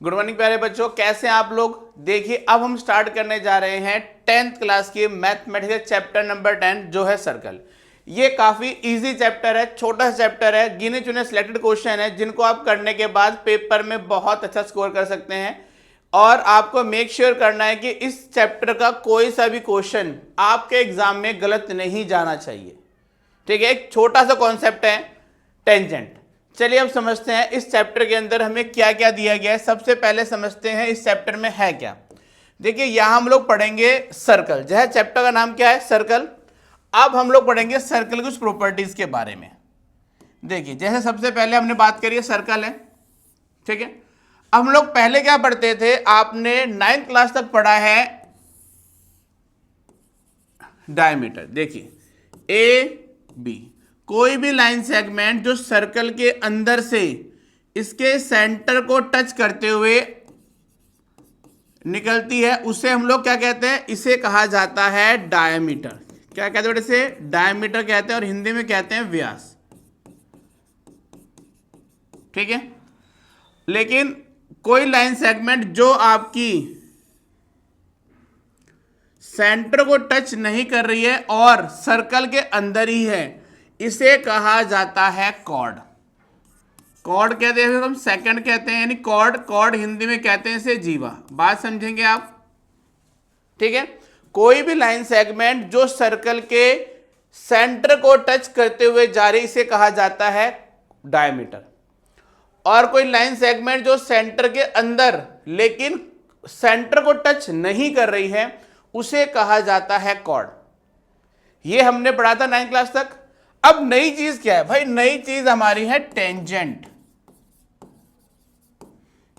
Good morning प्यारे बच्चों, कैसे हैं आप लोग। देखिए अब हम स्टार्ट करने जा रहे हैं 10th क्लास की मैथमेटिक्स चैप्टर नंबर 10 जो है सर्कल। ये काफी इजी चैप्टर है, छोटा सा चैप्टर है, गिने चुने सिलेक्टेड क्वेश्चन है जिनको आप करने के बाद पेपर में बहुत अच्छा स्कोर कर सकते हैं। और आपको मेक श्योर करना है कि इस चैप्टर का कोई सा भी क्वेश्चन आपके एग्जाम में गलत नहीं जाना चाहिए। ठीक है, एक छोटा सा कॉन्सेप्ट है टेंजेंट। चलिए अब समझते हैं इस चैप्टर के अंदर हमें क्या क्या दिया गया है। सबसे पहले समझते हैं इस चैप्टर में है क्या। देखिए यहां हम लोग पढ़ेंगे सर्कल, जो है चैप्टर का नाम क्या है, सर्कल। अब हम लोग पढ़ेंगे सर्कल की कुछ प्रॉपर्टीज के बारे में। देखिए जैसे सबसे पहले हमने बात करी है सर्कल है, ठीक है। अब हम लोग पहले क्या पढ़ते थे, आपने 9th क्लास तक पढ़ा है डायमीटर। देखिए ए बी, कोई भी लाइन सेगमेंट जो सर्कल के अंदर से इसके सेंटर को टच करते हुए निकलती है उसे हम लोग क्या कहते हैं, इसे कहा जाता है डायमीटर। क्या कहते हैं, इसे डायमीटर कहते हैं और हिंदी में कहते हैं व्यास। ठीक है, लेकिन कोई लाइन सेगमेंट जो आपकी सेंटर को टच नहीं कर रही है और सर्कल के अंदर ही है, इसे कहा जाता है कॉर्ड। कॉर्ड कहते हैं, हम सेकंड कहते हैं, यानी कॉर्ड। कॉर्ड हिंदी में कहते हैं इसे जीवा। बात समझेंगे आप, ठीक है। कोई भी लाइन सेगमेंट जो सर्कल के सेंटर को टच करते हुए जा रही, इसे कहा जाता है डायमीटर। और कोई लाइन सेगमेंट जो सेंटर के अंदर लेकिन सेंटर को टच नहीं कर रही है, उसे कहा जाता है कॉर्ड। ये हमने पढ़ा था 9th क्लास तक। अब नई चीज क्या है भाई, नई चीज हमारी है टेंजेंट,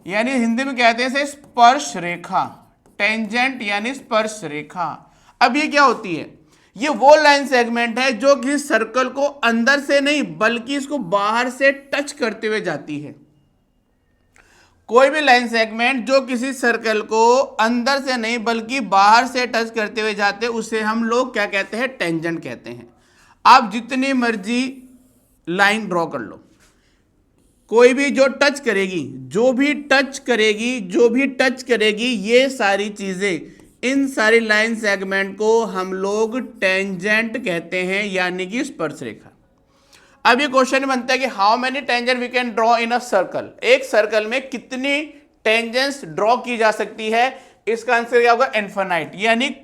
यानी हिंदी में कहते हैं इसे स्पर्श रेखा। टेंजेंट यानी स्पर्श रेखा। अब ये क्या होती है, ये वो लाइन सेगमेंट है जो किसी सर्कल को अंदर से नहीं बल्कि इसको बाहर से टच करते हुए जाती है। कोई भी लाइन सेगमेंट जो किसी सर्कल को अंदर से नहीं बल्कि बाहर से टच करते हुए जाते हैं उसे हम लोग क्या कहते हैं, टेंजेंट कहते हैं। आप जितनी मर्जी लाइन ड्रॉ कर लो, कोई भी जो टच करेगी, जो भी टच करेगी, जो भी टच करेगी, ये सारी चीजें, इन सारी लाइन सेगमेंट को हम लोग टेंजेंट कहते हैं, यानी कि स्पर्श रेखा। अब ये क्वेश्चन बनता है कि how many tangent we can draw in a circle. एक सर्कल में कितनी टेंजेंट्स ड्रॉ की जा सकती है। इसका आंसर क्या होगा, इनफाइनाइट, यानी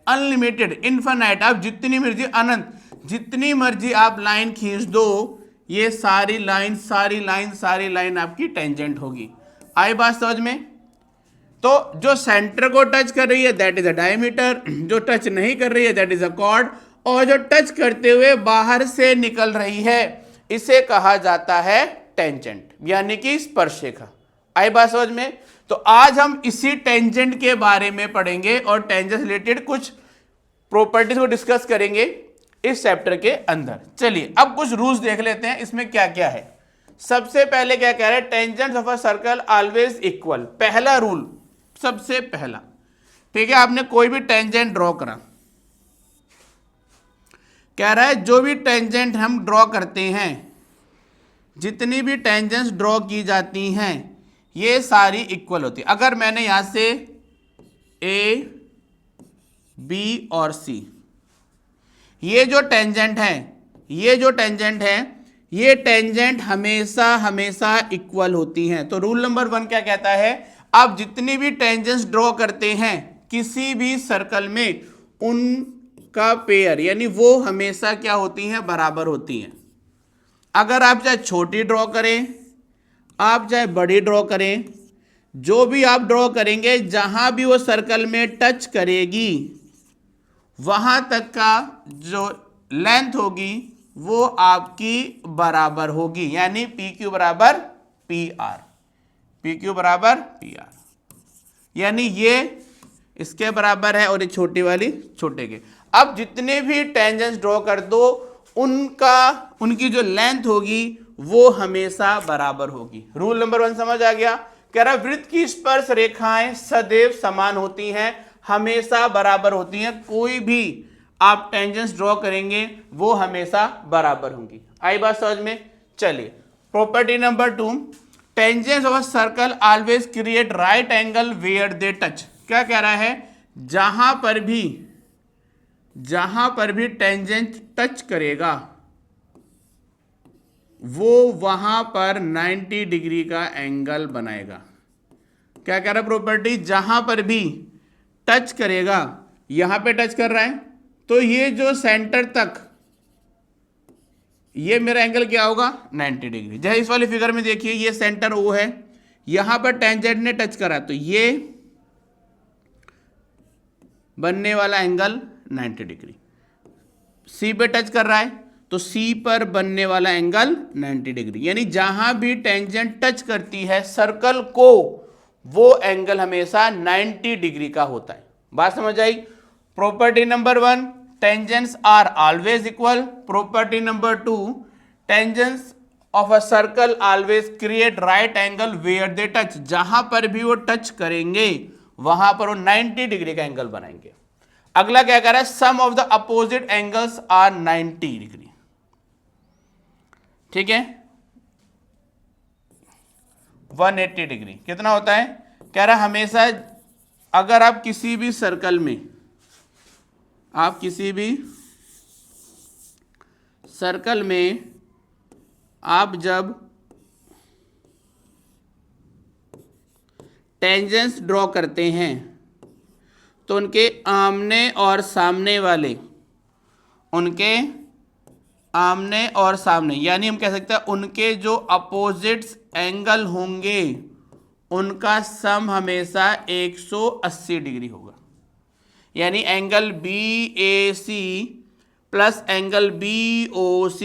अनलिमिटेड, इनफाइनाइट। आप जितनी मर्जी, अनंत, जितनी मर्जी आप लाइन खींच दो, ये सारी लाइन आपकी टेंजेंट होगी। आई बात समझ में। तो जो सेंटर को टच कर रही है दैट इज अ डायमीटर, जो टच नहीं कर रही है दैट इज अ कॉर्ड, और जो टच करते हुए बाहर से निकल रही है इसे कहा जाता है टेंजेंट, यानी कि स्पर्श रेखा। आई बात समझ में। तो आज हम इसी टेंजेंट के बारे में पढ़ेंगे और टेंजेंट रिलेटेड कुछ प्रॉपर्टीज को डिस्कस करेंगे इस चैप्टर के अंदर। चलिए अब कुछ रूल्स देख लेते हैं इसमें क्या क्या है। सबसे पहले क्या कह रहे हैं, tangents of a circle always equal. पहला रूल, सबसे पहला, ठीक है। आपने कोई भी टेंजेंट ड्रॉ करा, कह रहा है जो भी टेंजेंट हम ड्रॉ करते हैं, जितनी भी टेंजेंट्स ड्रॉ की जाती हैं, ये सारी इक्वल होती है। अगर मैंने यहां से ए, बी और सी, ये जो टेंजेंट है, ये टेंजेंट हमेशा इक्वल होती हैं। तो रूल नंबर 1 क्या कहता है, आप जितनी भी टेंजेंट्स ड्रॉ करते हैं किसी भी सर्कल में, उनका पेयर यानी वो हमेशा क्या होती हैं, बराबर होती हैं। अगर आप चाहे छोटी ड्रॉ करें, आप चाहे बड़ी ड्रॉ करें, जो भी आप ड्रॉ करेंगे, जहां भी वो सर्कल में टच करेगी वहां तक का जो लेंथ होगी वो आपकी बराबर होगी, यानी पी क्यू बराबर पी आर। पी क्यू बराबर पी आर, यानी ये इसके बराबर है और ये छोटी वाली छोटे के। अब जितने भी टेंजेंट्स ड्रॉ कर दो, उनकी जो लेंथ होगी वो हमेशा बराबर होगी। रूल नंबर 1 समझ आ गया। कह रहा वृत्त की स्पर्श रेखाएं सदैव समान होती हैं, हमेशा बराबर होती हैं। कोई भी आप टेंजेंट्स ड्रॉ करेंगे वो हमेशा बराबर होंगी। आई बात समझ में। चलिए property number 2, tangents of a circle always create right angle where they touch. क्या कह रहा है, जहां पर भी टेंजेंट टच करेगा वो वहां पर 90 डिग्री का एंगल बनाएगा। क्या कह रहा है प्रॉपर्टी, जहां पर भी टच करेगा, यहां पे टच कर रहा है तो ये जो सेंटर तक ये मेरा एंगल क्या होगा 90 डिग्री। जैसे इस वाली फिगर में देखिए ये सेंटर O है, यहां पर टेंजेंट ने टच करा तो ये बनने वाला एंगल 90 डिग्री। C पे टच कर रहा है तो C पर बनने वाला एंगल 90 डिग्री। यानी जहां भी टेंजेंट टच करती है सर्कल को वो एंगल हमेशा 90 डिग्री का होता है। बात समझ आई। Property number 1, tangents are always equal. Property number 2, tangents of a circle always create right angle where they touch. जहां पर भी वो टच करेंगे वहां पर वो 90 डिग्री का एंगल बनाएंगे। अगला क्या कह रहा है, sum of the opposite angles are 90 degree. ठीक है, 180 डिग्री कितना होता है, कह रहा है हमेशा अगर आप किसी भी सर्कल में आप जब टेंजेंट्स ड्रॉ करते हैं तो उनके आमने और सामने यानी हम कह सकते हैं उनके जो अपोजिट्स एंगल होंगे उनका सम हमेशा 180 डिग्री होगा। यानी angle BAC plus angle BOC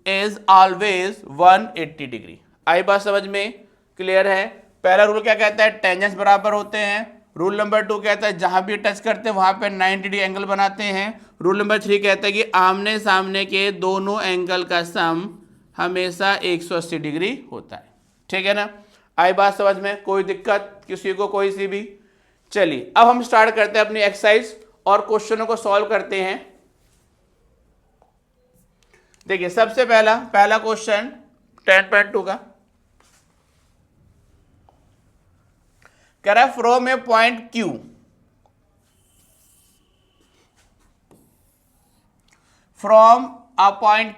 is always 180 degree. आई बात समझ में, क्लियर है। पहला रूल क्या कहता है, टेंजेंट्स बराबर होते हैं। रूल नंबर 2 कहता है जहां भी टच करते हैं वहां पे 90 डिग्री एंगल बनाते हैं। रूल नंबर 3 कहता है कि आमने सामने के दोनों एंगल का सम हमेशा 180 डिग्री होता है। ठीक है ना, आई बात समझ में, कोई दिक्कत किसी को कोई सी भी। चलिए अब हम स्टार्ट करते हैं अपनी एक्सरसाइज और क्वेश्चनों को सॉल्व करते हैं। देखिए सबसे पहला क्वेश्चन 10.2 का कह रहा है from A point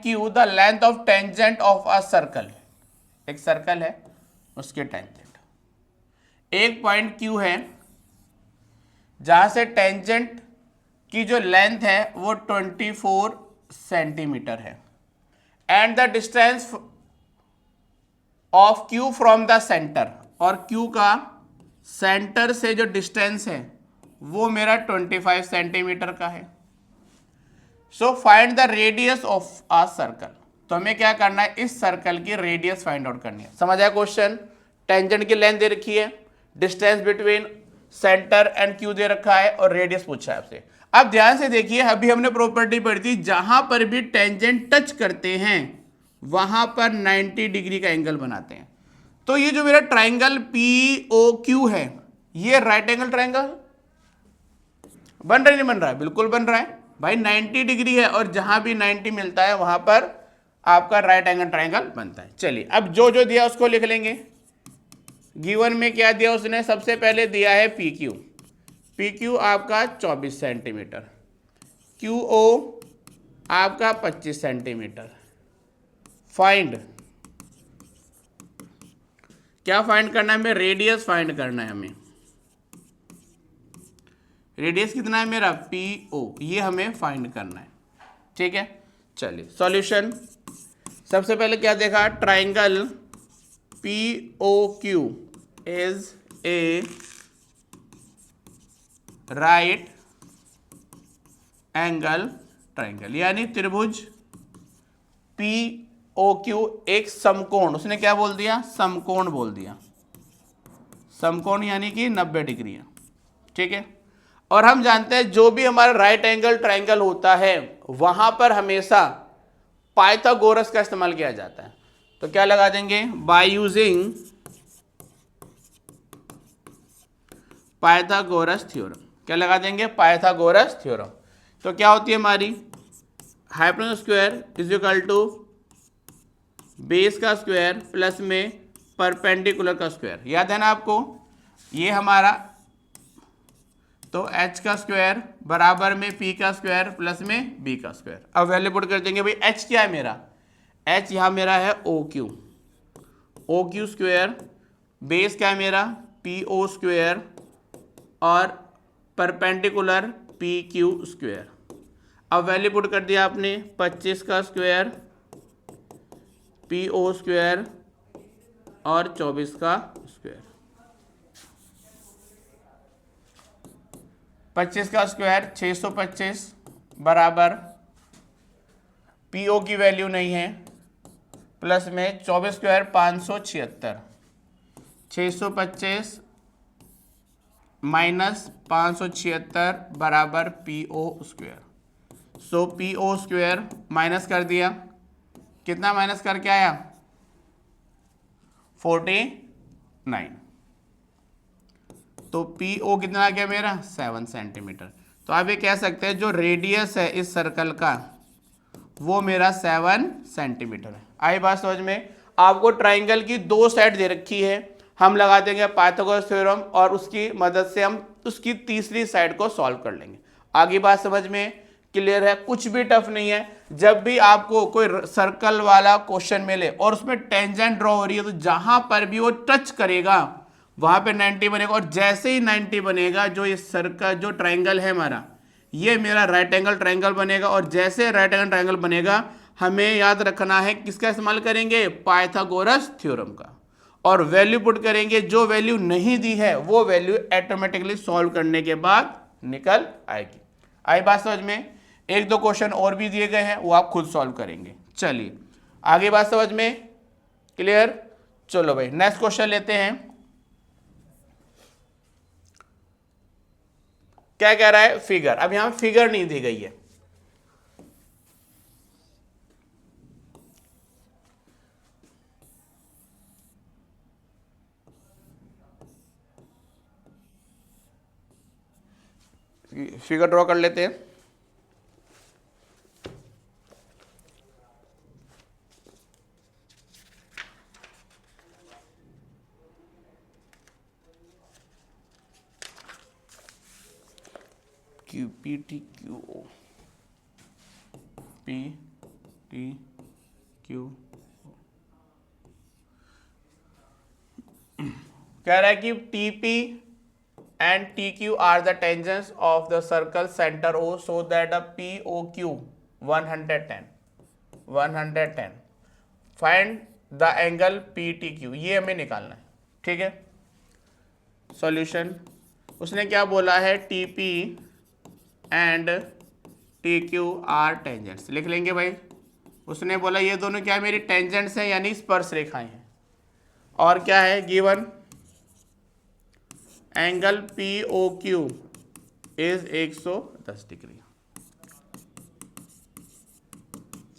Q the length of tangent of a circle. एक सर्कल है उसके टेंजेंट, एक पॉइंट Q है जहां से टेंजेंट की जो लेंथ है वो 24 सेंटीमीटर है and the distance of Q from the centre, और Q का सेंटर से जो डिस्टेंस है वो मेरा 25 सेंटीमीटर का है। So find the radius of a circle. तो हमें क्या करना है, इस सर्कल की रेडियस फाइंड आउट करनी है। समझ आया क्वेश्चन, टेंजेंट की लेंथ दे रखी है, distance between centre and Q दे रखा है और रेडियस पूछा है आपसे। अब ध्यान से देखिए, अभी हमने प्रॉपर्टी पढ़ी थी जहां पर भी टेंजेंट टच करते हैं वहां पर 90 डिग्री का एंगल बनाते हैं। तो ये जो मेरा ट्राइंगल POQ है ये राइट एंगल ट्राइंगल बन रहा है, नहीं बन रहा है, बिल्कुल बन रहा है भाई। 90 डिग्री है और जहां भी 90 मिलता है वहां पर आपका राइट एंगल ट्राइंगल बनता है। चलिए अब जो जो दिया उसको लिख लेंगे। गिवन में क्या दिया उसने, सबसे पहले दिया है PQ आपका 24 सेंटीमीटर, QO आपका 25 सेंटीमीटर। फाइंड, क्या फाइंड करना है हमें, रेडियस फाइंड करना है हमें। रेडियस कितना है मेरा PO, ये हमें फाइंड करना है। ठीक है, चलिए सॉल्यूशन। सबसे पहले क्या देखा, triangle POQ is a right angle triangle, यानी त्रिभुज POQ एक समकोण, उसने क्या बोल दिया, समकोण बोल दिया। समकोण यानी कि 90 डिग्री है। ठीक है, और हम जानते हैं जो भी हमारा राइट एंगल ट्राइंगल होता है वहां पर हमेशा पाइथागोरस का इस्तेमाल किया जाता है। तो क्या लगा देंगे, बाय यूजिंग पाइथागोरस थ्योरम। क्या लगा देंगे, पाइथागोरस थ्योरम। तो क्या होती है हमारी, hypotenuse square is equal to base का स्क्वायर प्लस में परपेंडिकुलर का स्क्वायर, याद है ना आपको, ये हमारा, तो h का स्क्वायर बराबर में p का स्क्वायर प्लस में b का स्क्वायर। अब वैल्यू पुट कर देंगे भाई, h क्या है मेरा, h यहां मेरा है ओ क्यू स्क्वायर, बेस क्या है मेरा पी ओ स्क्वायर, और परपेंडिकुलर पी क्यू स्क्वायर। अब वैल्यू पुट कर दिया आपने, 25 का स्क्वायर पी ओ स्क्वायर और 24 का स्क्वायर। 25 का स्क्वायर 625 बराबर पी ओ की वैल्यू नहीं है, प्लस में 24 स्क्वायर 576, 625 माइनस 576 बराबर पी ओ स्क्वायर। सो पी ओ स्क्वायर माइनस कर दिया, कितना माइनस करके आया 49, तो पी ओ कितना आ गया मेरा 7 सेंटीमीटर। तो आप ये कह सकते हैं जो रेडियस है इस सर्कल का वो मेरा 7 सेंटीमीटर है। आई बात समझ में। आपको ट्राइंगल की दो साइड दे रखी है, हम लगा देंगे पाइथागोरस थ्योरम और उसकी मदद से हम उसकी तीसरी साइड को सॉल्व कर लेंगे। आगे बात समझ में क्लियर है, कुछ भी टफ नहीं है। जब भी आपको कोई सर्कल वाला क्वेश्चन मिले और उसमें टेंजेंट ड्रॉ हो रही है, तो जहां पर भी वो टच करेगा वहां पे 90 बनेगा, और जैसे ही 90 बनेगा जो ये सर्कल जो ट्राइंगल है हमारा, ये मेरा राइट एंगल ट्राइंगल बनेगा। और जैसे राइट एंगल ट्राइंगल बनेगा, हमें याद रखना है किसका इस्तेमाल करेंगे, पाइथागोरस थ्योरम का, और वैल्यू पुट करेंगे। जो वैल्यू नहीं दी है वो वैल्यू ऑटोमेटिकली सॉल्व करने के बाद निकल आएगी। आई बात समझ में। एक दो क्वेश्चन और भी दिए गए हैं, वो आप खुद सॉल्व करेंगे। चलिए आगे बात समझ में क्लियर। चलो भाई नेक्स्ट क्वेश्चन लेते हैं। क्या कह रहा है, फिगर। अब यहां फिगर नहीं दी गई है, फिगर ड्रॉ कर लेते हैं। Q P T Q O, P T Q, कह रहा है कि T P and TQ are the tangents of the circle center O, so that a POQ 110 find the angle PTQ। ये हमें निकालना है, ठीक है। सॉल्यूशन, उसने क्या बोला है, TP and TQ are tangents, लिख लेंगे भाई। उसने बोला ये दोनों क्या है, मेरी टेंजेंट्स हैं यानी स्पर्श रेखाएं हैं। और क्या है given, angle P O Q is 110 degree.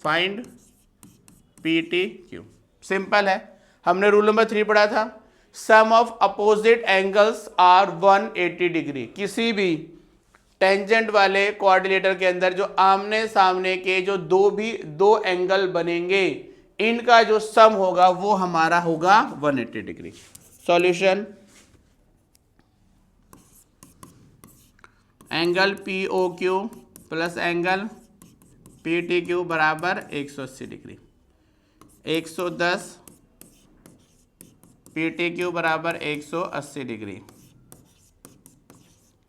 Find P T Q. Simple है, हमने रूल नंबर 3 पढ़ा था, sum of opposite angles are 180 degree. किसी भी टेंजेंट वाले कोऑर्डिनेटर के अंदर जो आमने सामने के जो दो एंगल बनेंगे, इनका जो सम होगा वो हमारा होगा 180 degree. Solution, angle P O Q plus angle P T Q बराबर 180 डिग्री। 110 पी टी क्यू बराबर 180 डिग्री।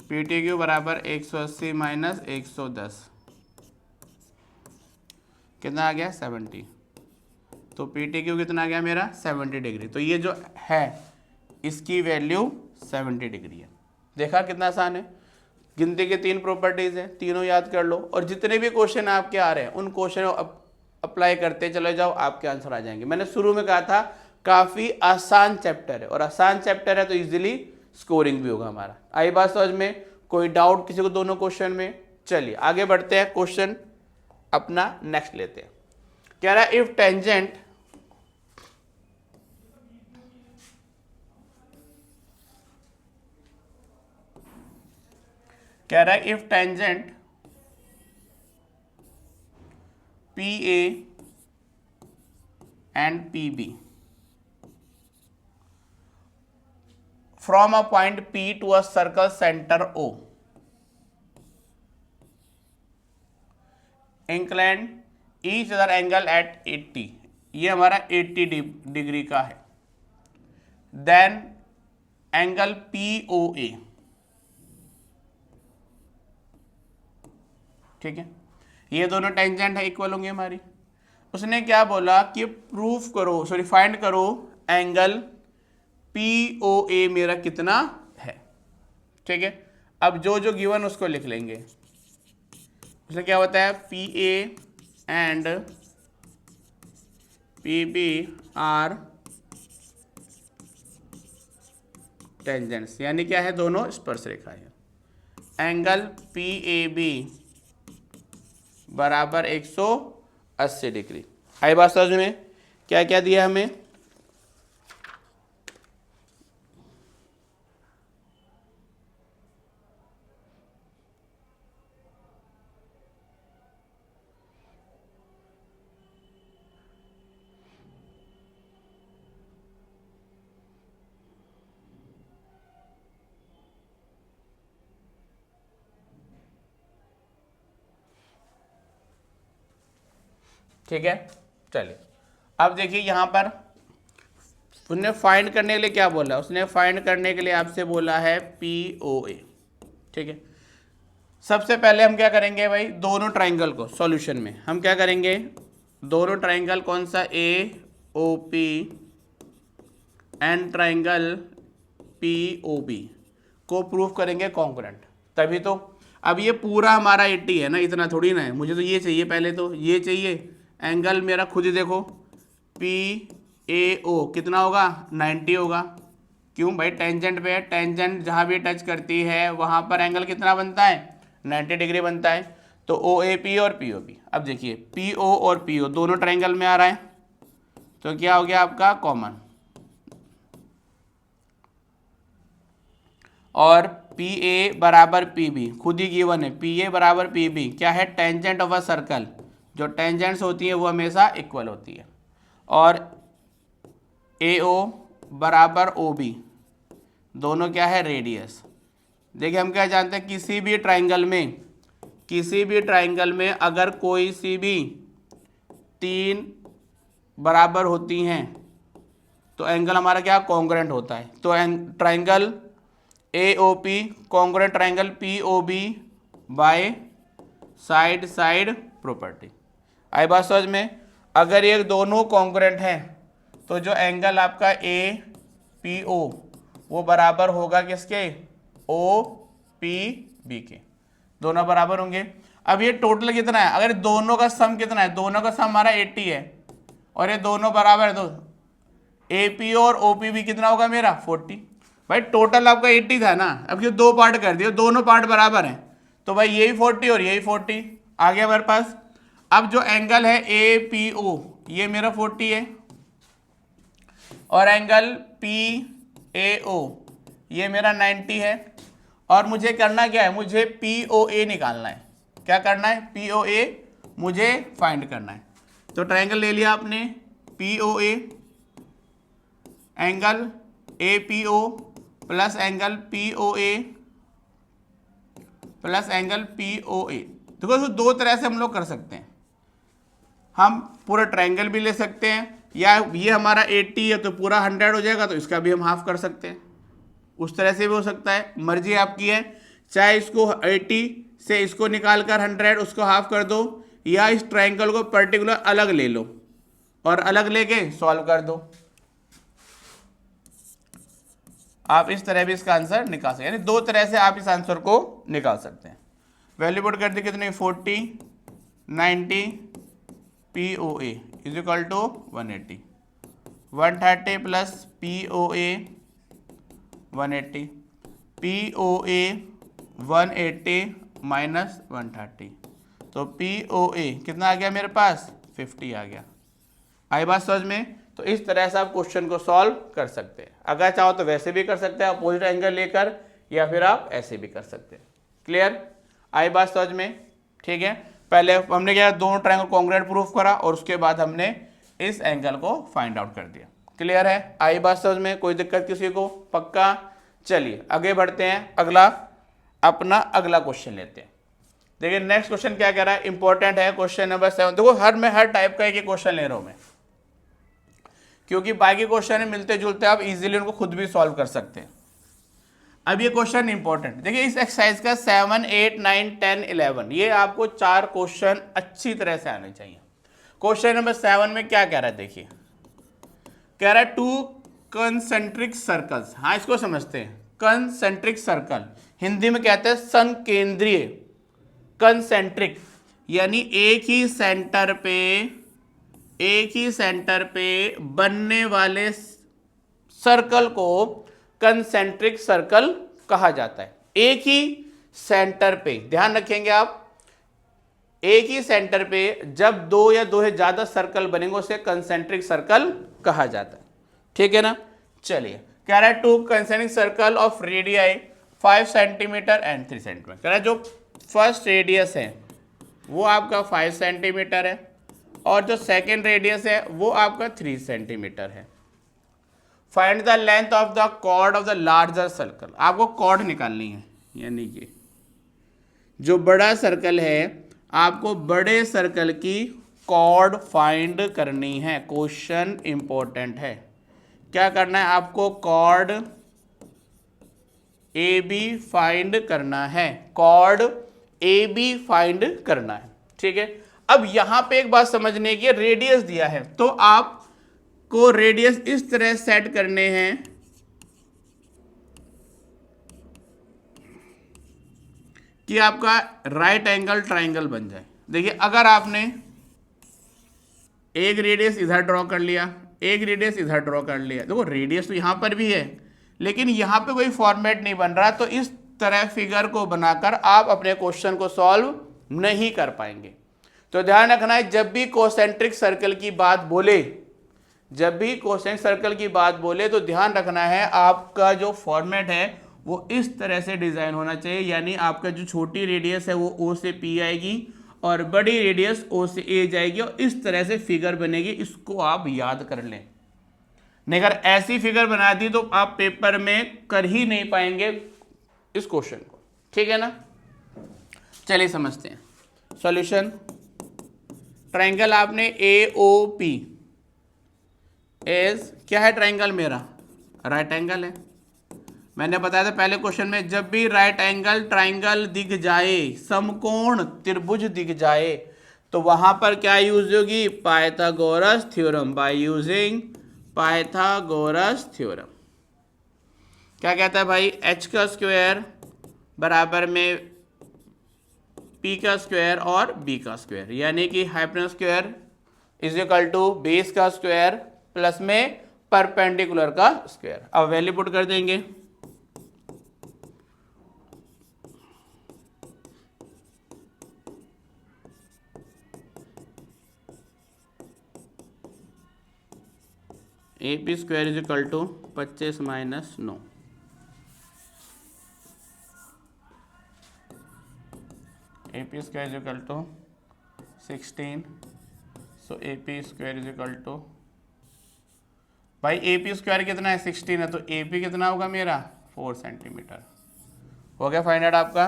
पी टी क्यू बराबर 180 माइनस 110 कितना आ गया 70। तो पी टी क्यू कितना आ गया मेरा 70 डिग्री। तो ये जो है इसकी वैल्यू 70 डिग्री है। देखा कितना आसान है। गिनती के 3 प्रॉपर्टीज हैं, तीनों याद कर लो, और जितने भी क्वेश्चन आपके आ रहे हैं उन क्वेश्चन अप्लाई करते चले जाओ, आपके आंसर आ जाएंगे। मैंने शुरू में कहा था काफी आसान चैप्टर है, और आसान चैप्टर है तो इजीली स्कोरिंग भी होगा हमारा। आई बात समझ में, कोई डाउट किसी को दोनों क्वेश्चन में। चलिए आगे बढ़ते हैं, क्वेश्चन अपना नेक्स्ट लेते हैं। कह रहा है if tangent if tangent P A and P B from a point P to a circle centre O, incline each other angle at 80, ये हमारा 80 डिग्री का है। देन एंगल POA, ठीक है, ये दोनों टेंजेंट है, इक्वल होंगे हमारी। उसने क्या बोला कि प्रूफ करो, सॉरी फाइंड करो एंगल POA मेरा कितना है, ठीक है। अब जो जो गिवन उसको लिख लेंगे। उसमें क्या होता है, PA and PB are tangents, यानी क्या है, दोनों स्पर्श रेखा है। एंगल PAB बराबर 180 डिग्री। आई बात समझ में? क्या क्या दिया हमें, ठीक है। चलिए अब देखिए यहाँ पर उसने फाइंड करने के लिए क्या बोला, उसने फाइंड करने के लिए आपसे बोला है POA, ठीक है। सबसे पहले हम क्या करेंगे भाई, दोनों ट्राइंगल को सॉल्यूशन में हम क्या करेंगे, दोनों ट्राइंगल कौन सा, AOP एंड ट्राइंगल POB को प्रूफ करेंगे कॉन्ग्रुएंट, तभी तो। अब ये पूरा हमारा 80 है ना, इतना थोड़ी ना है, मुझे तो ये चाहिए, पहले तो ये चाहिए। एंगल मेरा खुद ही देखो, PAO कितना होगा, 90 होगा। क्यों भाई, टेंजेंट पे है, टेंजेंट जहाँ भी टच करती है वहाँ पर एंगल कितना बनता है, 90 डिग्री बनता है। तो OAP और POB, अब देखिए PO और PO दोनों ट्राइंगल में आ रहा है, तो क्या हो गया आपका कॉमन। और PA बराबर PB खुद ही गिवन है, PA बराबर PB क्या है, टेंजेंट ऑफ अ सर्कल, जो टेंजेंट्स होती है वो हमेशा इक्वल होती है। और AO बराबर OB दोनों क्या है, रेडियस। देखिए हम क्या जानते हैं, किसी भी ट्राइंगल में अगर कोई सी भी 3 बराबर होती हैं तो एंगल हमारा क्या कॉन्ग्रुएंट होता है। तो triangle AOP congruent triangle POB by side side property. आई बात समझ में? अगर ये दोनों कॉन्ग्रुएंट हैं तो जो एंगल आपका APO वो बराबर होगा किसके, OPB के, दोनों बराबर होंगे। अब ये टोटल कितना है, अगर दोनों का सम कितना है, दोनों का सम हमारा 80 है और ये दोनों बराबर है, तो APO और OPB कितना होगा मेरा 40। भाई टोटल आपका 80 था ना, अब क्यों दो पार्ट कर दिए, दोनों पार्ट बराबर हैं, तो भाई यही 40 और यही 40 आ गया हमारे पास। अब जो एंगल है APO ये मेरा 40 है और एंगल PAO ये मेरा 90 है। और मुझे करना क्या है, मुझे POA निकालना है। क्या करना है, POA मुझे फाइंड करना है। तो ट्रायंगल ले लिया आपने, POA angle APO plus angle POA plus angle POA। देखो इसको दो तरह से हम लोग कर सकते हैं, हम पूरा ट्रायंगल भी ले सकते हैं, या ये हमारा 80 है तो पूरा 100 हो जाएगा, तो इसका भी हम हाफ कर सकते हैं। उस तरह से भी हो सकता है, मर्जी आपकी है। चाहे इसको 80 से इसको निकाल कर 100 उसको हाफ कर दो, या इस ट्रायंगल को पर्टिकुलर अलग ले लो और अलग लेके सॉल्व कर दो। आप इस तरह भी इसका आंसर निकाल सकते हैं, यानी दो तरह से आप इस आंसर को निकाल सकते हैं। वैल्यू पुट कर दी कितनी, 40 90 POA is equal to 180, 130 plus POA 180, POA 180 minus 130, तो POA कितना आ गया मेरे पास, 50 आ गया। आई बात समझ में? तो इस तरह से आप क्वेश्चन को सॉल्व कर सकते हैं। अगर चाहो तो वैसे भी कर सकते हैं अपोजिट एंगल लेकर, या फिर आप ऐसे भी कर सकते हैं। क्लियर? आई बात समझ में? ठीक है, पहले हमने क्या, दोनों ट्रायंगल कॉन्ग्रुएंट प्रूफ करा और उसके बाद हमने इस एंगल को फाइंड आउट कर दिया। क्लियर है? आई बात समझ में? कोई दिक्कत किसी को? पक्का? चलिए आगे बढ़ते हैं, अगला क्वेश्चन लेते हैं। देखिए नेक्स्ट क्वेश्चन क्या कह रहा है, इंपॉर्टेंट है क्वेश्चन नंबर 7। देखो हर टाइप का एक क्वेश्चन ले रहा हूं मैं, क्योंकि बाकी क्वेश्चन मिलते जुलते, आप इजीली उनको खुद भी सॉल्व कर सकते हैं। अब ये क्वेश्चन इंपॉर्टेंट, देखिए इस एक्सरसाइज का 7, 8, 9, 10, 11 ये आपको 4 क्वेश्चन अच्छी तरह से आने चाहिए। क्वेश्चन नंबर 7 में क्या कह रहा है, देखिए कह रहा है 2 कंसेंट्रिक सर्कल्स। हाँ इसको समझते हैं, कंसेंट्रिक सर्कल हिंदी में कहते हैं संकेंद्रीय। कंसेंट्रिक यानी एक ही सेंटर पे बनने वाले सर्कल को कंसेंट्रिक सर्कल कहा जाता है। एक ही सेंटर पे, ध्यान रखेंगे आप, एक ही सेंटर पे जब 2 या 2 से ज्यादा सर्कल बनेंगे उसे कंसेंट्रिक सर्कल कहा जाता है। ठीक है ना। चलिए कह रहा है 2 concentric circle of radii 5 centimetre and 3 centimetre. कह रहा है जो फर्स्ट रेडियस है वो आपका 5 सेंटीमीटर है और जो सेकेंड रेडियस है वो आपका 3 सेंटीमीटर है। Find the length of the chord of the larger circle. आपको कॉर्ड निकालनी है, यानी कि जो बड़ा सर्कल है आपको बड़े सर्कल की कॉर्ड फाइंड करनी है। क्वेश्चन इंपॉर्टेंट है, क्या करना है आपको, कॉर्ड ए बी फाइंड करना है, कॉर्ड ए बी फाइंड करना है। ठीक है। अब यहां पे एक बात समझने की, रेडियस दिया है तो आपको रेडियस इस तरह सेट करने हैं कि आपका राइट एंगल ट्राइंगल बन जाए। देखिए अगर आपने एक रेडियस इधर ड्रॉ कर लिया, एक रेडियस इधर ड्रॉ कर लिया, देखो रेडियस तो यहां पर भी है लेकिन यहां पे कोई फॉर्मेट नहीं बन रहा, तो इस तरह फिगर को बनाकर आप अपने क्वेश्चन को सॉल्व नहीं कर पाएंगे। तो ध्यान रखना है, जब भी कोसेंट्रिक सर्कल की बात बोले, तो ध्यान रखना है आपका जो फॉर्मेट है वो इस तरह से डिजाइन होना चाहिए, यानी आपका जो छोटी रेडियस है वो O से P आएगी और बड़ी रेडियस O से A जाएगी और इस तरह से फिगर बनेगी। इसको आप याद कर लें, नहीं अगर ऐसी फिगर बना दी तो आप पेपर में कर ही नहीं पाएंगे इस क्वेश्चन को। ठीक है ना। चलिए समझते हैं सॉल्यूशन। ट्रायंगल आपने AOP एज क्या है, ट्रायंगल मेरा राइट एंगल है। मैंने बताया था पहले क्वेश्चन में, जब भी राइट एंगल ट्रायंगल दिख जाए, समकोण त्रिभुज दिख जाए, तो वहां पर क्या यूज होगी, Pythagoras theorem. By using Pythagoras theorem. क्या कहता है भाई, h का स्क्वायर बराबर में p का स्क्वायर और b का स्क्वायर, यानी कि hypotenuse square is equal to base का स्क्वायर प्लस में परपेंडिकुलर का स्क्वायर। अब वैल्यू पुट कर देंगे, AP square is equal to 25 minus 9, AP square is equal to 16, so AP square is equal to, भाई AP स्क्वायर कितना है 16 है, तो AP कितना होगा मेरा 4 सेंटीमीटर। हो गया फाइंड आउट आपका।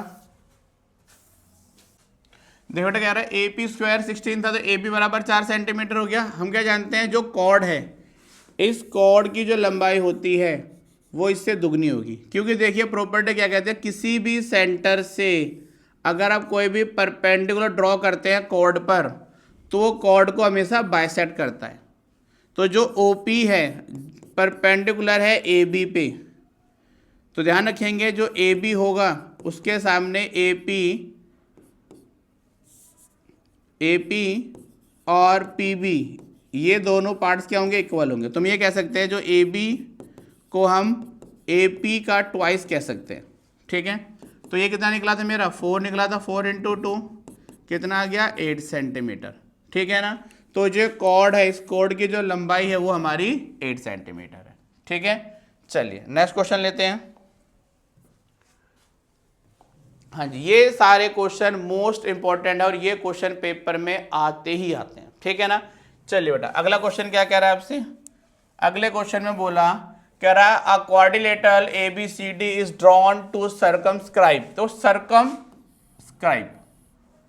देखो बेटा कह रहा है AP स्क्वायर 16 था तो AP बराबर 4 सेंटीमीटर हो गया। हम क्या जानते हैं, जो कॉर्ड है इस कॉर्ड की जो लंबाई होती है वो इससे दुगनी होगी, क्योंकि देखिए प्रॉपर्टी क्या कहते हैं, किसी भी सेंटर से अगर आप कोई भी परपेंडिकुलर ड्रॉ करते हैं कॉर्ड पर तो वो कॉर्ड को हमेशा बाइसेक्ट करता है। तो जो OP है परपेंडिकुलर है AB पे, तो ध्यान रखेंगे जो AB होगा उसके सामने AP और PB ये दोनों पार्ट्स क्या होंगे, इक्वल होंगे। तो हम ये कह सकते हैं जो AB को हम AP का ट्वाइस कह सकते हैं। ठीक है। तो ये कितना निकला था मेरा, 4 निकला था, 4 × 2 कितना आ गया 8 सेंटीमीटर। ठीक है ना। तो जो कॉर्ड है इस कॉर्ड की जो लंबाई है वो हमारी 8 सेंटीमीटर है। ठीक है। चलिए नेक्स्ट क्वेश्चन लेते हैं। हाँ जी, ये सारे क्वेश्चन मोस्ट इंपॉर्टेंट है और ये क्वेश्चन पेपर में आते ही आते हैं। ठीक है ना। चलिए बेटा अगला क्वेश्चन क्या कह रहा है आपसे, अगले क्वेश्चन में बोला कह रहा है a quadrilateral ABCD is drawn to circumscribe, तो सर्कमस्क्राइब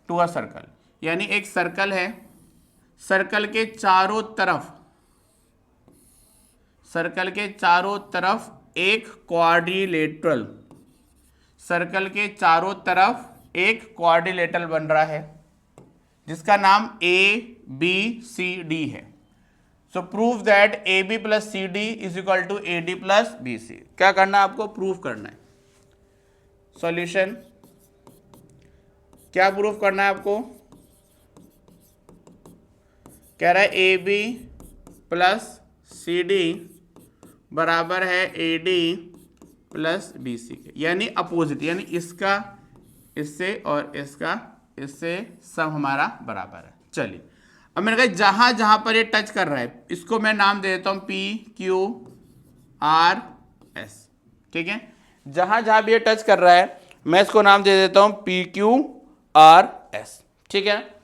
टू अ सर्कल, यानी एक सर्कल है, सर्कल के चारों तरफ एक क्वाड्रिलेटरल, सर्कल के चारों तरफ एक क्वाड्रिलेटरल बन रहा है जिसका नाम ABCD है। So prove that AB plus CD is equal to AD plus BC। क्या करना है आपको? प्रूव करना है। सॉल्यूशन क्या प्रूव करना है आपको? कह रहा है AB प्लस CD बराबर है AD प्लस BC के, यानी अपोजिट, यानी इसका इससे और इसका इससे सब हमारा बराबर है। चलिए अब मैंने कहा जहां जहां पर ये टच कर रहा है इसको मैं नाम दे देता हूं PQRS, ठीक है। जहां जहां भी ये टच कर रहा है मैं इसको नाम दे देता हूं PQRS, ठीक है।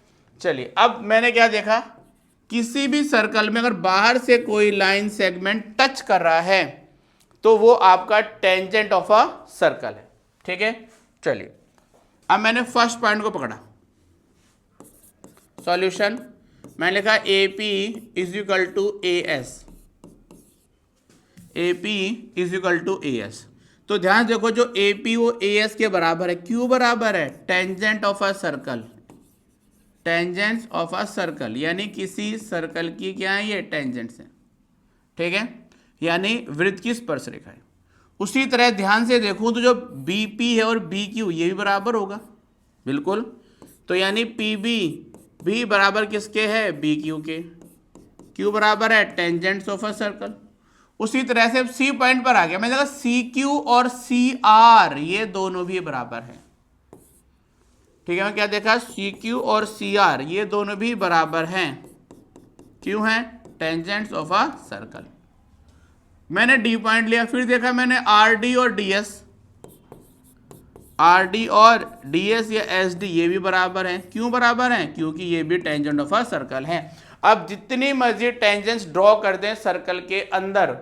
चलिए अब मैंने क्या देखा, किसी भी सर्कल में अगर बाहर से कोई लाइन सेगमेंट टच कर रहा है तो वो आपका टेंजेंट ऑफ अ सर्कल है, ठीक है। चलिए अब मैंने फर्स्ट पॉइंट को पकड़ा। सॉल्यूशन मैंने लिखा AP is equal to AS, AP is equal to AS। तो ध्यान देखो जो AP वो AS के बराबर है, क्यों बराबर है? Tangent of a circle, tangent of a circle, यानी किसी सर्कल की क्या है ये टेंजेंट्स है, ठीक है, यानी वृत्त की स्पर्श रेखा है। उसी तरह ध्यान से देखूं तो जो BP है और BQ ये भी बराबर होगा, बिल्कुल। तो यानी PB भी बराबर किसके है? BQ के। Q बराबर है टेंजेंट्स ऑफ अ सर्कल। उसी तरह से अब C पॉइंट पर आ गया, मैंने कहा CQ और CR ये दोनों भी बराबर है, ठीक है। मैं क्या देखा? CQ और CR ये दोनों भी बराबर हैं, क्यों हैं? Tangents of a circle. मैंने D पॉइंट लिया, फिर देखा मैंने RD और DS, RD और DS या SD ये भी बराबर हैं, क्यों बराबर हैं? क्योंकि ये भी टेंजेंट ऑफ अ सर्कल हैं। अब जितनी मर्जी टेंजेंट्स ड्रॉ कर दें सर्कल के अंदर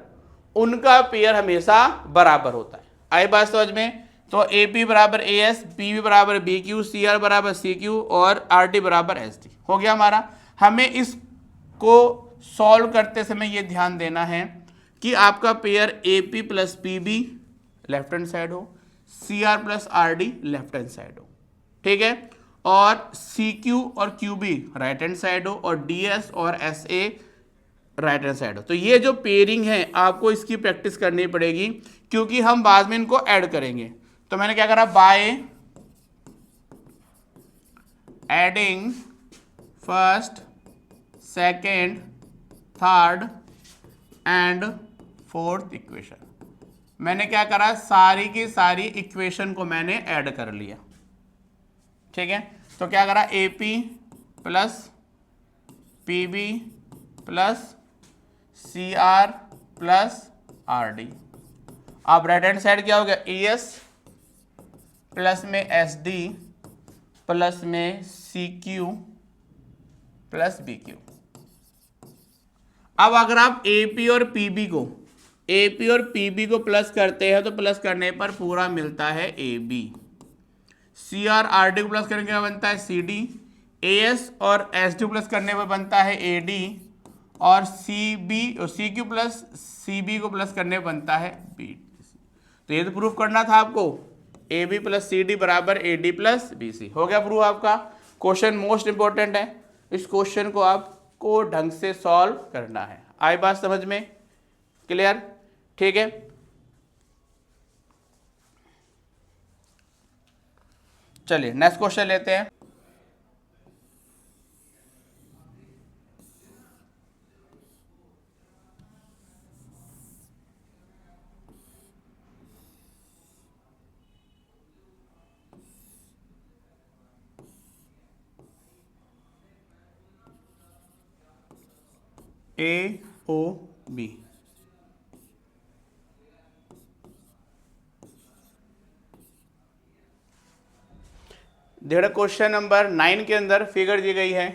उनका पेयर हमेशा बराबर होता है। आई बात समझ में? तो AP बराबर AS, PB बराबर BQ, CR बराबर CQ और RD बराबर SD हो गया हमारा। हमें इसको सॉल्व करते समय ये ध्यान देना है कि आपका pair AP plus PB left hand side हो, CR plus RD left hand side हो, ठीक है, और CQ और QB राइट हैंड साइड हो और DS और SA राइट हैंड साइड हो। तो ये जो पेयरिंग है आपको इसकी प्रैक्टिस करनी पड़ेगी क्योंकि हम बाद में इनको ऐड करेंगे। तो मैंने क्या करा? By adding first, second, third and fourth equation, मैंने क्या करा? सारी की सारी इक्वेशन को मैंने ऐड कर लिया, ठीक है। तो क्या करा? AP plus PB plus CR plus RD। अब राइट हैंड साइड क्या हो गया? ES प्लस में SD प्लस में CQ प्लस BQ। अब अगर आप AP और PB को प्लस करते हैं तो प्लस करने पर पूरा मिलता है AB। CR RD को प्लस करने के बाद बनता है CD, AS और SD प्लस करने पर बनता है AD और CQ प्लस CB को प्लस करने पर बनता है BC। तो ये तो प्रूफ करना था आपको, AB प्लस CD बराबर AD प्लस BC। हो गया प्रूफ आपका। क्वेश्चन मोस्ट इंपॉर्टेंट है, इस क्वेश्चन को आपको ढंग से सॉल्व करना है। आई बात समझ में? क्लियर? ठीक है। चलिए नेक्स्ट क्वेश्चन लेते हैं। AOB देखो क्वेश्चन नंबर 9 के अंदर फिगर दी गई है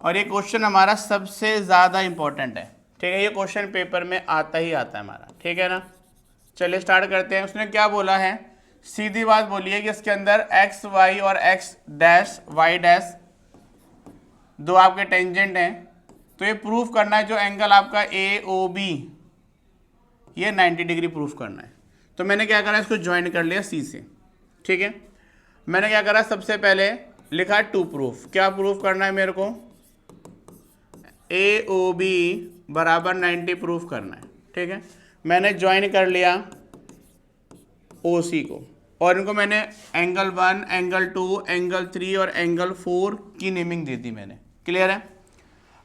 और ये क्वेश्चन हमारा सबसे ज़्यादा इंपॉर्टेंट है। ठीक है, ये क्वेश्चन पेपर में आता ही आता है हमारा, ठीक है ना। चलिए स्टार्ट करते हैं। उसने क्या बोला है, सीधी बात बोली है कि इसके अंदर एक्स वाई और एक्स डैश वाई डैश दो आपके टेंजेंट हैं, तो ये प्रूफ करना है जो एंगल आपका ए ओ बी ये 90 डिग्री प्रूफ करना है। तो मैंने क्या करा, इसको ज्वाइन कर लिया सी से, ठीक है। मैंने क्या करा, सबसे पहले लिखा टू प्रूफ। क्या प्रूफ करना है मेरे को, ए ओ बी बराबर 90 प्रूफ करना है, ठीक है। मैंने ज्वाइन कर लिया ओ सी को, और इनको मैंने एंगल 1, एंगल 2, एंगल 3 और एंगल 4 की नेमिंग दे दी मैंने। क्लियर है।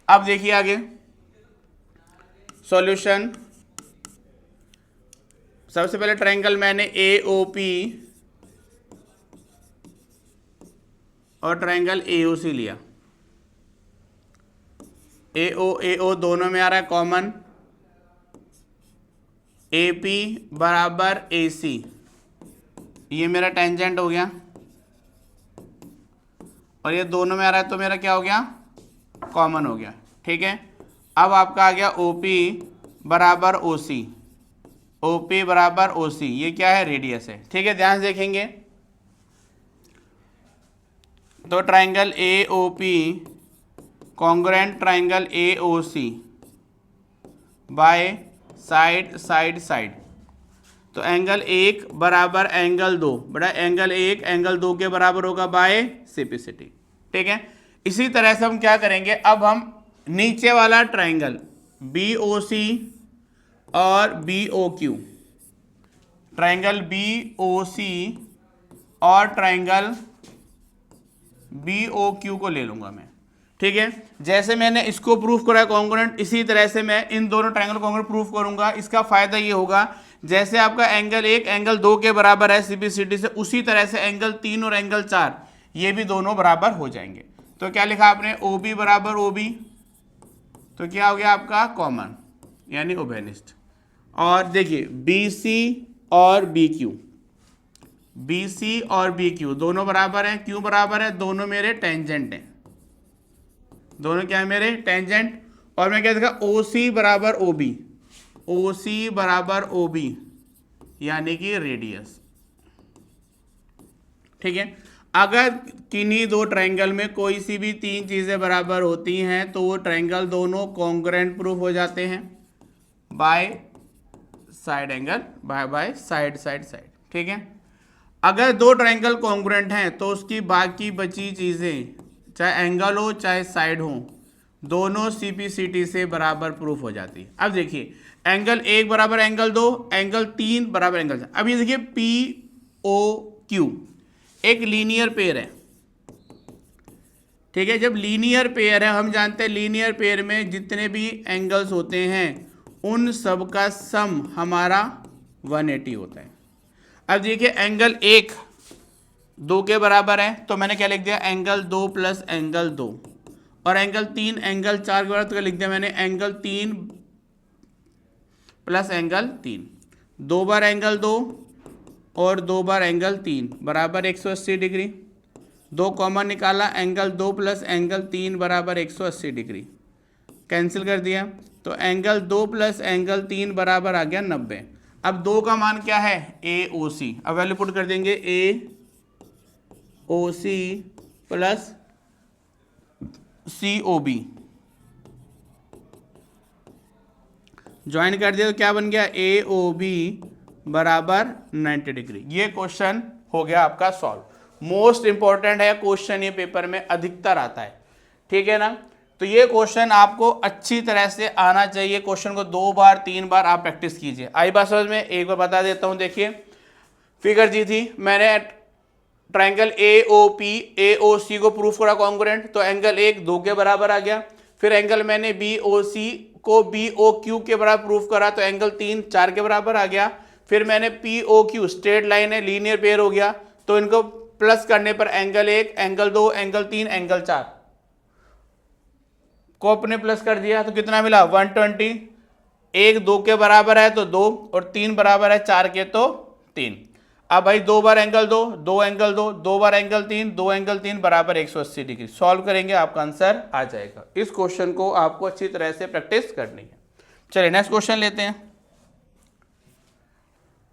अब देखिए आगे सॉल्यूशन। सबसे पहले ट्रायंगल मैंने ए ओ पी और ट्रायंगल ए ओ सी लिया। ए ओ दोनों में आ रहा है कॉमन, ए पी बराबर ए सी, ये मेरा टेंजेंट हो गया, और ये दोनों में आ रहा है तो मेरा क्या हो गया, कॉमन हो गया, ठीक है। अब आपका आ गया ओ पी बराबर ओ सी, ओ पी बराबर ओ सी, ये क्या है, रेडियस है, ठीक है। ध्यान से देखेंगे तो triangle A O P congruent triangle A O C by side side side, तो एंगल 1 बराबर एंगल 2 बड़ा एंगल 1 एंगल 2 के बराबर होगा बाय सिपिसिटी, ठीक है। इसी तरह से हम क्या करेंगे, अब हम नीचे वाला ट्रायंगल बी ओ सी और B O Q, triangle B O C और ट्रायंगल बी ओ क्यू को ले लूंगा मैं, ठीक है। जैसे मैंने इसको प्रूफ करा कॉन्ग्रुएंट, इसी तरह से मैं इन दोनों ट्रायंगल कॉन्ग्रुएंट प्रूफ करूंगा। इसका फायदा ये होगा, जैसे आपका एंगल 1 एंगल 2 के बराबर है सीपीसीटी से, उसी तरह से एंगल 3 और एंगल 4 ये भी दोनों बराबर हो जाएंगे। तो क्या लिखा आपने, ओ बी बराबर ओ बी, तो क्या हो गया आपका कॉमन यानी ओबेनिस्ट। और देखिए बी सी और बी क्यू, बी सी और बी क्यू दोनों बराबर हैं, क्यों बराबर है, दोनों मेरे टेंजेंट हैं, दोनों क्या है मेरे टेंजेंट। और मैं क्या देखा, ओ सी बराबर ओ बी, ओ सी बराबर ओ बी यानी कि रेडियस, ठीक है। अगर किन्हीं दो ट्रायंगल में कोई सी भी तीन चीजें बराबर होती हैं तो वो ट्रायंगल दोनों कॉन्ग्रुएंट प्रूफ हो जाते हैं by side angle, bye side side side, ठीक है। अगर दो ट्रायंगल कॉन्ग्रुएंट हैं तो उसकी बाकी बची चीजें चाहे एंगल हो चाहे साइड हो दोनों सीपीसीटी से बराबर प्रूफ हो जाती है। अब देखिए एंगल 1 बराबर एंगल 2, एंगल 3 बराबर एंगल 4। अब ये देखिए पी ओ क्यू एक लीनियर पेयर है, ठीक है। जब लीनियर पेयर है, हम जानते हैं लीनियर पेयर में जितने भी एंगल्स होते हैं उन सब का सम हमारा 180 होता है। अब देखिए एंगल 1 2 के बराबर है, तो मैंने क्या लिख दिया, एंगल 2 प्लस एंगल 2, और एंगल 3 एंगल 4 के बराबर, तो क्या लिख दिया मैंने, एंगल 3 प्लस एंगल 3, 2 बार एंगल 2 और 2 बार एंगल 3 बराबर 180 डिग्री। 2 कॉमन निकाला, एंगल 2 प्लस एंगल 3 बराबर 180 डिग्री, कैंसिल कर दिया, तो एंगल 2 प्लस एंगल 3 बराबर आ गया 90। अब 2 का मान क्या है, ए ओ सी, अब वैल्यू पुट कर देंगे, ए ओ सी प्लस सी ओ बी, ज्वाइन कर दिया तो क्या बन गया, ए ओ बी बराबर 90 डिग्री। ये क्वेश्चन हो गया आपका सॉल्व। मोस्ट इंपॉर्टेंट है क्वेश्चन, ये पेपर में अधिकतर आता है, ठीक है ना। तो ये क्वेश्चन आपको अच्छी तरह से आना चाहिए। क्वेश्चन को 2 बार 3 बार आप प्रैक्टिस कीजिए। आई बात समझ में, एक बार बता देता हूं। देखिए फिगर दी थी मैंने, triangle A O P A O सी को प्रूफ करा कॉन्ग्रुएंट, तो एंगल 1 2 के बराबर आ गया। फिर एंगल मैंने बी ओ सी को बी ओ क्यू के बराबर प्रूफ करा, तो एंगल 3 4 के बराबर आ गया। फिर मैंने P O Q straight line है, लीनियर पेयर हो गया, तो इनको प्लस करने पर एंगल 1 एंगल 2 एंगल 3 एंगल 4 को अपने प्लस कर दिया, तो कितना मिला, 120। 1 2 के बराबर है तो 2, और 3 बराबर है 4 के तो 3। अब भाई 2 बार एंगल 2 2 एंगल 2 2 बार एंगल 3 2 एंगल 3 बराबर 180 डिग्री। सॉल्व करेंगे आपका आंसर आ जाएगा। इस क्वेश्चन को आपको अच्छी तरह से प्रैक्टिस करनी है। चलिए नेक्स्ट क्वेश्चन लेते हैं।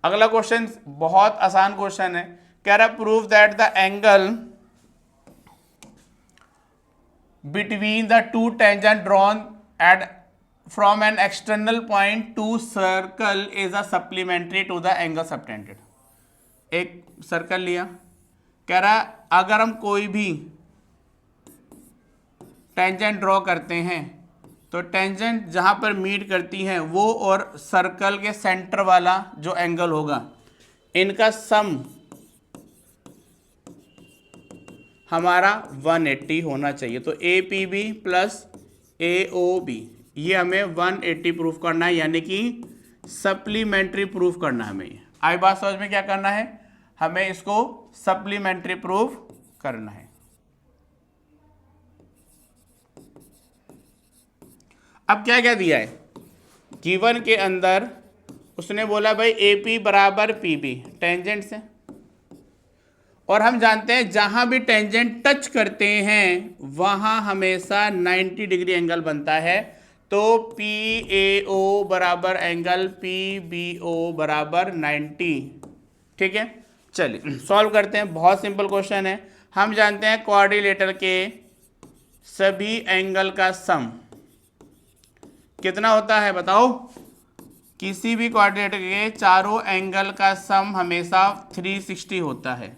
अगला क्वेश्चन बहुत आसान क्वेश्चन है, कह रहा prove that the angle between the two tangent drawn at from an external point to circle is a supplementary to the angle subtended. एक सर्कल लिया, कह रहा अगर हम कोई भी टेंजेंट ड्रॉ करते हैं तो टेंजेंट जहां पर मीट करती हैं वो और सर्कल के सेंटर वाला जो एंगल होगा इनका सम हमारा 180 होना चाहिए। तो A P B plus A O B ये हमें 180 प्रूफ करना है, यानी कि सप्लीमेंट्री प्रूफ करना है हमें। ये आई बात समझ में? क्या करना है हमें? इसको सप्लीमेंट्री प्रूफ करना है। अब क्या क्या दिया है गिवन के अंदर, उसने बोला भाई ए पी बराबर पी बी टेंजेंट से, और हम जानते हैं जहां भी टेंजेंट टच करते हैं वहां हमेशा 90 डिग्री एंगल बनता है। तो पी ए ओ बराबर एंगल पी बी ओ बराबर 90। ठीक है, चलिए सॉल्व करते हैं। बहुत सिंपल क्वेश्चन है। हम जानते हैं क्वाड्रिलेटरल के सभी एंगल का सम कितना होता है बताओ? किसी भी क्वाड्रिलेटरल के चारों एंगल का सम हमेशा 360 होता है।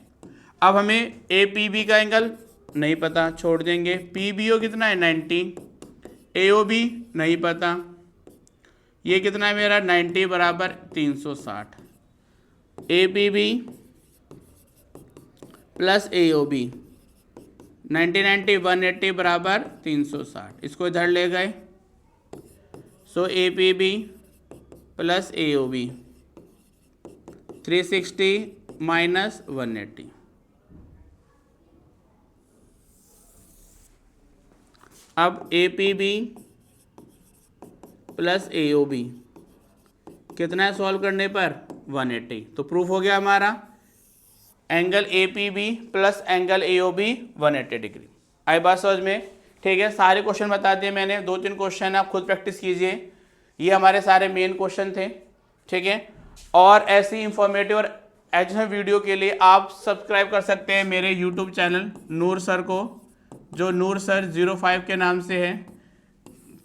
अब हमें ए पी बी का एंगल नहीं पता, छोड़ देंगे। पी बी ओ कितना है 90, ए ओ बी नहीं पता, ये कितना है मेरा 90 बराबर 360। A P B plus A O B 90 90 180 बराबर 360, इसको इधर ले गए। So A P B plus A O B 360 minus 180। अब A P B plus A O B कितना है सॉल्व करने पर? 180। तो प्रूफ हो गया हमारा angle A P B plus angle A O B 180 degree. आई बात समझ में? ठीक है, सारे क्वेश्चन बता दिए मैंने, 2-3 क्वेश्चन आप खुद प्रैक्टिस कीजिए। ये हमारे सारे मेन क्वेश्चन थे। ठीक है, और ऐसी इंफॉर्मेटिव और एजुकेशनल वीडियो के लिए आप सब्सक्राइब कर सकते हैं मेरे यूट्यूब चैनल नूर सर को, जो नूर सर 05 के नाम से है,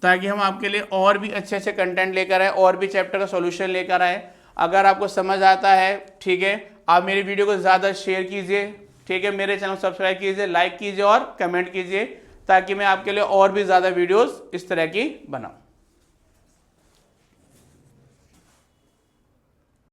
ताकि हम आपके लिए और भी अच्छे अच्छे कंटेंट लेकर आए, और भी चैप्टर का सॉल्यूशन लेकर आए। अगर आपको समझ आता है, ठीक है, आप मेरी वीडियो को ज़्यादा शेयर कीजिए। ठीक है, मेरे चैनल को सब्सक्राइब कीजिए, लाइक कीजिए और कमेंट कीजिए, ताकि मैं आपके लिए और भी ज़्यादा वीडियोस इस तरह की बनाऊं।